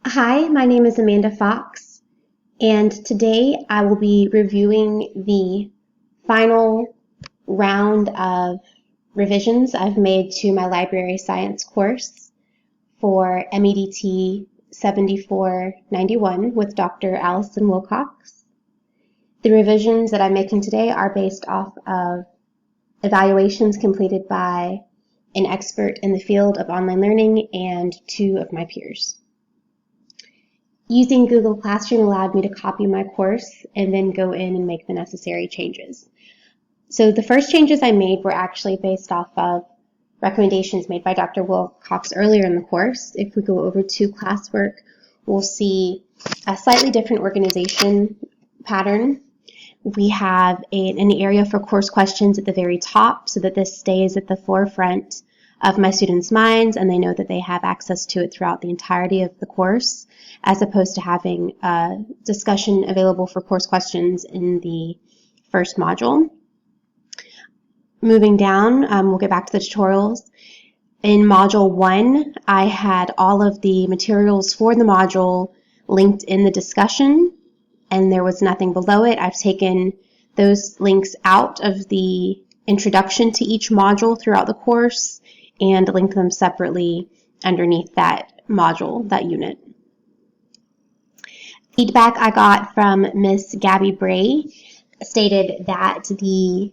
Hi, my name is Amanda Fox, and today I will be reviewing the final round of revisions I've made to my library science course for MEDT 7491 with Dr. Allison Wilcox. The revisions that I'm making today are based off of evaluations completed by an expert in the field of online learning and two of my peers. Using Google Classroom allowed me to copy my course and then go in and make the necessary changes. So the first changes I made were actually based off of recommendations made by Dr. Wilcox earlier in the course. If we go over to classwork, we'll see a slightly different organization pattern. We have an area for course questions at the very top so that this stays at the forefront of my students' minds and they know that they have access to it throughout the entirety of the course, as opposed to having a discussion available for course questions in the first module. Moving down, we'll get back to the tutorials. In Module 1, I had all of the materials for the module linked in the discussion, and there was nothing below it. I've taken those links out of the introduction to each module throughout the course and linked them separately underneath that module, that unit. Feedback I got from Miss Gabby Bray stated that the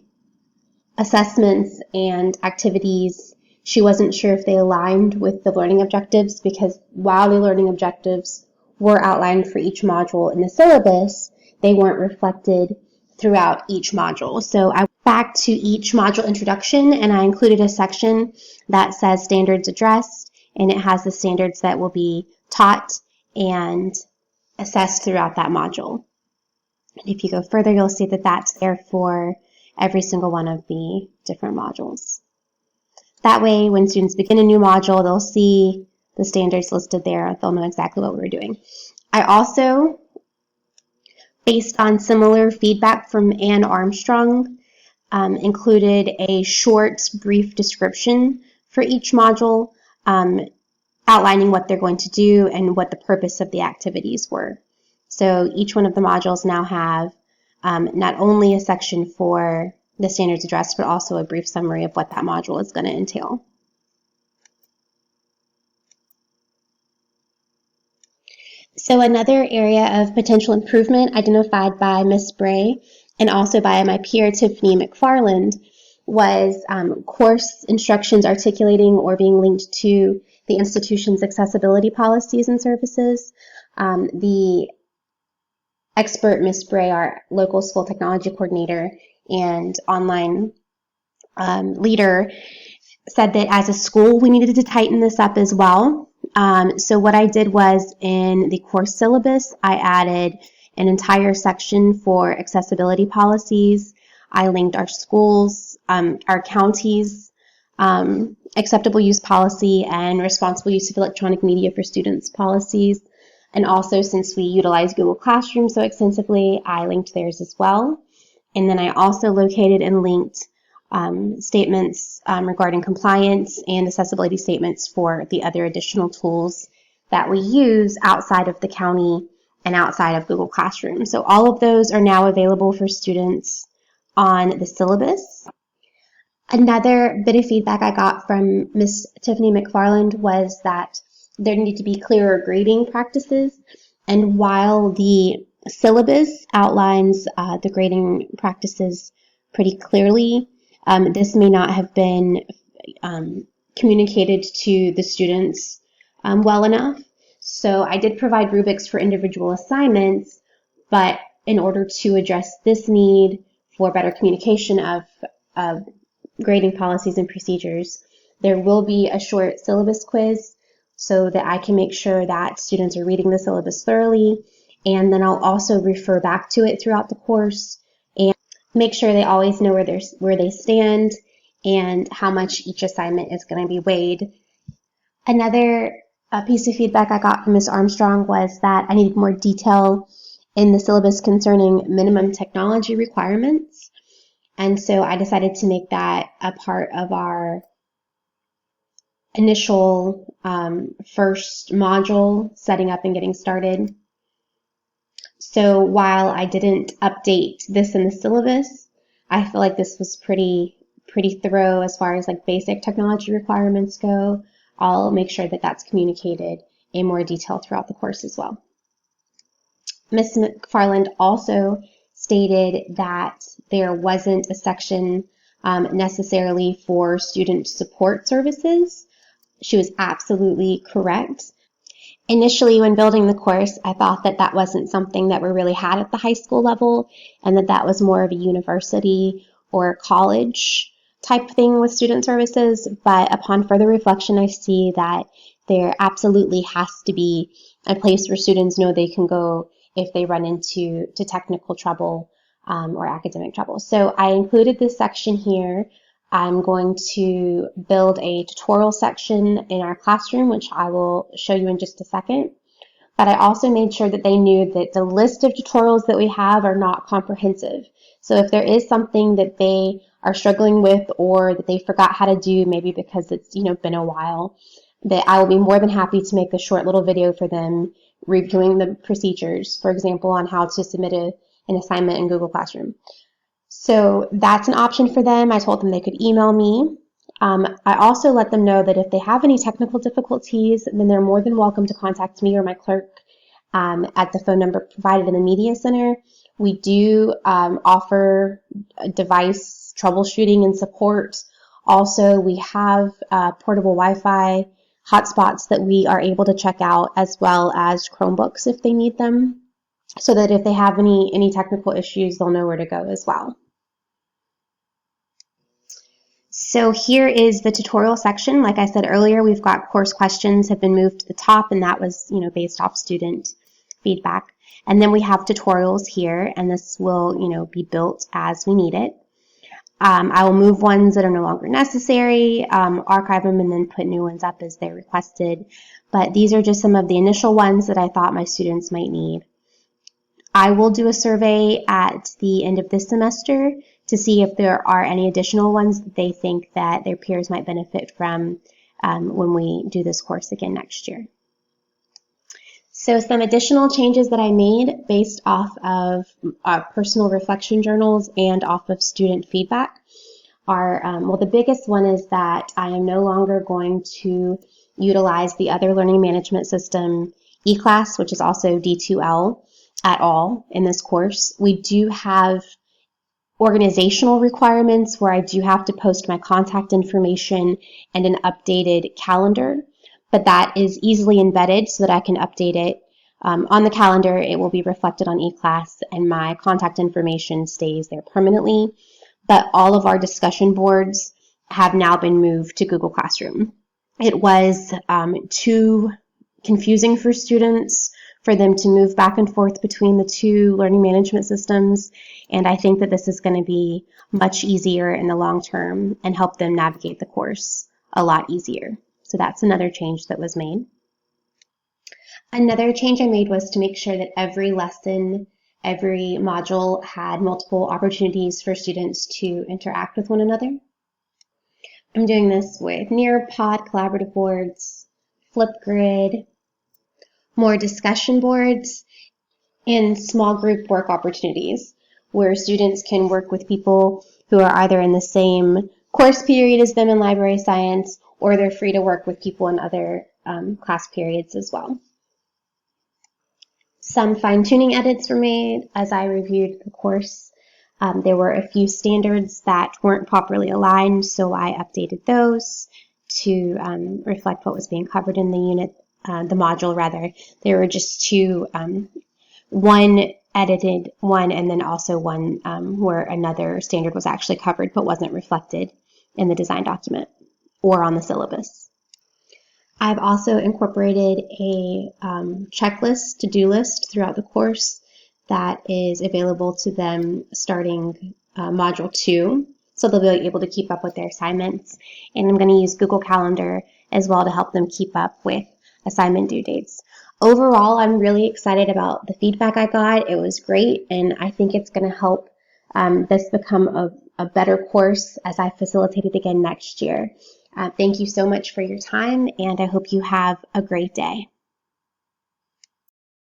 assessments and activities, she wasn't sure if they aligned with the learning objectives, because while the learning objectives were outlined for each module in the syllabus, they weren't reflected throughout each module. So I went back to each module introduction and I included a section that says standards addressed, and it has the standards that will be taught and assessed throughout that module. And if you go further, you'll see that that's there for every single one of the different modules. That way, when students begin a new module, they'll see the standards listed there. They'll know exactly what we were doing. I also, based on similar feedback from Anne Armstrong, included a short, brief description for each module, outlining what they're going to do and what the purpose of the activities were. So each one of the modules now have not only a section for the standards addressed, but also a brief summary of what that module is going to entail. So another area of potential improvement identified by Ms. Bray and also by my peer Tiffany McFarland was course instructions articulating or being linked to the institution's accessibility policies and services. The expert, Ms. Bray, our local school technology coordinator and online leader, said that as a school we needed to tighten this up as well. So what I did was, in the course syllabus, I added an entire section for accessibility policies. I linked our schools, our counties, acceptable use policy and responsible use of electronic media for students policies. And also, since we utilize Google Classroom so extensively, I linked theirs as well. And then I also located and linked statements regarding compliance and accessibility statements for the other additional tools that we use outside of the county and outside of Google Classroom. So all of those are now available for students on the syllabus. Another bit of feedback I got from Miss Tiffany McFarland was that there need to be clearer grading practices. And while the syllabus outlines the grading practices pretty clearly, this may not have been communicated to the students well enough. So I did provide rubrics for individual assignments, but in order to address this need for better communication of grading policies and procedures, there will be a short syllabus quiz so that I can make sure that students are reading the syllabus thoroughly, and then I'll also refer back to it throughout the course and make sure they always know where they stand and how much each assignment is going to be weighed. Another piece of feedback I got from Ms. Armstrong was that I needed more detail in the syllabus concerning minimum technology requirements, and so I decided to make that a part of our initial first module, setting up and getting started. So while I didn't update this in the syllabus, I feel like this was pretty thorough as far as like basic technology requirements go. I'll make sure that that's communicated in more detail throughout the course as well. Ms. McFarland also stated that there wasn't a section necessarily for student support services. She was absolutely correct. Initially, when building the course, I thought that that wasn't something that we really had at the high school level, and that that was more of a university or college type thing with student services. But upon further reflection, I see that there absolutely has to be a place where students know they can go if they run into technical trouble or academic trouble. So I included this section here. I'm going to build a tutorial section in our classroom, which I will show you in just a second. But I also made sure that they knew that the list of tutorials that we have are not comprehensive. So if there is something that they are struggling with or that they forgot how to do, maybe because it's been a while, that I will be more than happy to make a short little video for them reviewing the procedures, for example, on how to submit an assignment in Google Classroom. So that's an option for them. I told them they could email me. I also let them know that if they have any technical difficulties, then they're more than welcome to contact me or my clerk at the phone number provided in the Media Center. We do offer device troubleshooting and support. Also, we have portable Wi-Fi hotspots that we are able to check out, as well as Chromebooks if they need them, so that if they have any technical issues, they'll know where to go as well. So here is the tutorial section. Like I said earlier, we've got course questions have been moved to the top, and that was based off student feedback. And then we have tutorials here, and this will be built as we need it. I will move ones that are no longer necessary, archive them, and then put new ones up as they're requested. But these are just some of the initial ones that I thought my students might need. I will do a survey at the end of this semester to see if there are any additional ones that they think that their peers might benefit from when we do this course again next year. So some additional changes that I made based off of personal reflection journals and off of student feedback are, well, the biggest one is that I am no longer going to utilize the other learning management system eClass, which is also D2L, at all in this course. We do have organizational requirements where I do have to post my contact information and an updated calendar, but that is easily embedded so that I can update it. On the calendar, it will be reflected on eClass, and my contact information stays there permanently. But all of our discussion boards have now been moved to Google Classroom. It was too confusing for students for them to move back and forth between the two learning management systems, and I think that this is going to be much easier in the long term and help them navigate the course a lot easier. So that's another change that was made. Another change I made was to make sure that every lesson, every module had multiple opportunities for students to interact with one another. I'm doing this with Nearpod collaborative boards, Flipgrid, more discussion boards, and small group work opportunities where students can work with people who are either in the same course period as them in library science, or they're free to work with people in other class periods as well. Some fine-tuning edits were made as I reviewed the course. There were a few standards that weren't properly aligned, so I updated those to reflect what was being covered in the unit, the module rather. There were just two, one edited one and then also one where another standard was actually covered but wasn't reflected in the design document or on the syllabus. I've also incorporated a checklist, to-do list throughout the course that is available to them starting Module 2, so they'll be able to keep up with their assignments. And I'm going to use Google Calendar as well to help them keep up with assignment due dates. Overall, I'm really excited about the feedback I got. It was great, and I think it's going to help this become a better course as I facilitate it again next year. Thank you so much for your time, and I hope you have a great day.